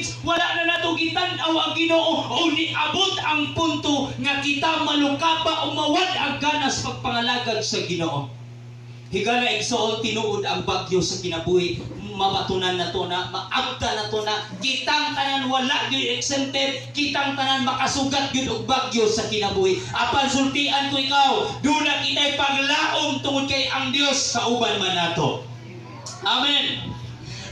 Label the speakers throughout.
Speaker 1: times wala na nato gitan-aw ang Ginoo o niabot ang punto nga kita malukapa umawad ang ganas pagpangalagad sa Ginoo. Higala igsoon tinuod ang bagyo sa kinabuhi, mabatunan na to na, maabta na to na, kitang tanan wala gyud exempted, kitang tanan makasugat gyud og bagyo sa kinabuhi. Apan sultian ko ikaw, duna kitay paglaom tungod kay ang Dios sa uban man nato. Amen.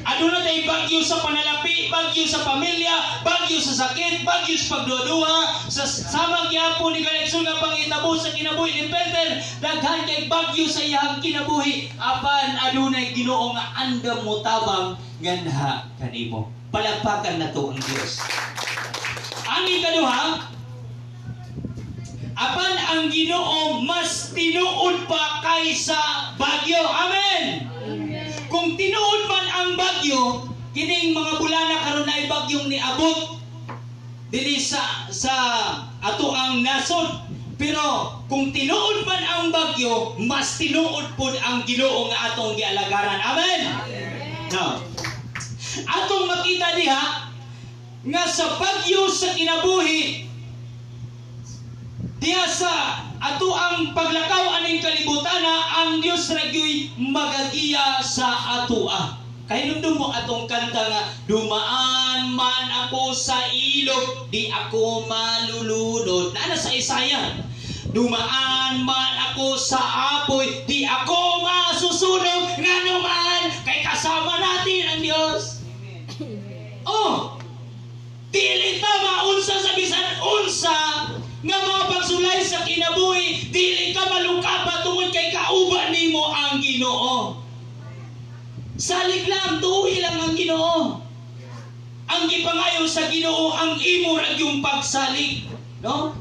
Speaker 1: Aduna tay bagyo sa panalapi, bagyo sa pamilya, bagyo sa sakit, bagyo sa pagduduha, sa samang gyapon ni Galexon nga pangitabo sa kinabuhi ni Peter, daghan kay bagyo sa iyang kinabuhi. Apan adunay Ginoo nga andam mo tabang ganha kanimo. Palagpakan nato ang Dios. Ang ikaduha, apan ang Ginoo mas tinuod pa kaysa bagyo. Amen. Kung tinuod man ang bagyo, kining mga bulana karon ay bagyong niabot dili sa ato ang nasod. Pero kung tinuod man ang bagyo, mas tinuod pod ang Ginoo nga atong gialagaran. Amen. Now, atong makita diha nga sa bagyo sa kinabuhi, diha sa ato ang paglakaw aning kalibutan ang Dios ragyoy magagiya sa atoa. Kahinumdum mo atong kanta nga, dumaan man ako sa ilog, di ako malulunod. Naana sa Isaya. Dumaan man ako sa apoy, di ako masusunog. Ngano man, kay kasama natin ang Dios. Oh, dili ta maunsa sa bisan unsa nga mga pagsulay sa kinabuhi, dili ka malukapa tungod kay kauban nimo ang Ginoo. Salig lang, tuhi lang ang Ginoo. Ang gipangayo sa Ginoo ang imo ra yung pagsalig, no?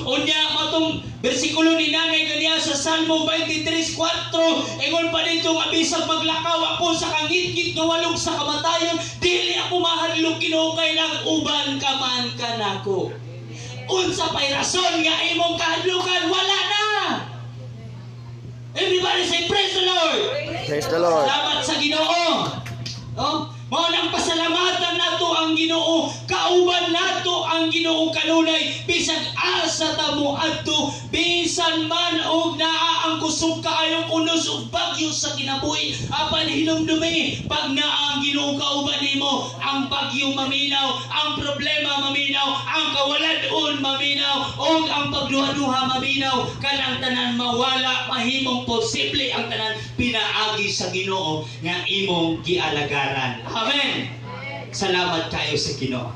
Speaker 1: Unya matong bersikulo ni Nanay kaniya sa Salmo 23:4, ingon pa dito nga bisag maglakaw ako sa kangit-ngit nga walog sa kamatayon, dili ako mahadlok Ginoo kay nag-uban ka man kanako. Unsa pay rason nga imong kahadlukan? Wala na. Everybody say praise the Lord.
Speaker 2: Praise the Lord.
Speaker 1: Salamat sa Ginoo. Oh, mao nang pasalamatan nato ang Ginoo, kauban nato ang Ginoo kanunay bisag asa ta mo adto, bisan man og naa ang kusog kaayong unos ug bagyo sa kinabuhi. Apan hinumdumi pag naa ang Ginoo kauban nimo, ang bagyo maminaw, ang problema maminaw, ang kawalan-on maminaw, og ang pagduha-duha maminaw, kanang tanan mawala, mahimong posible ang tanan pinaagi sa Ginoo nga imong gialagaran. Amen. Salamat kayo sa Ginoo.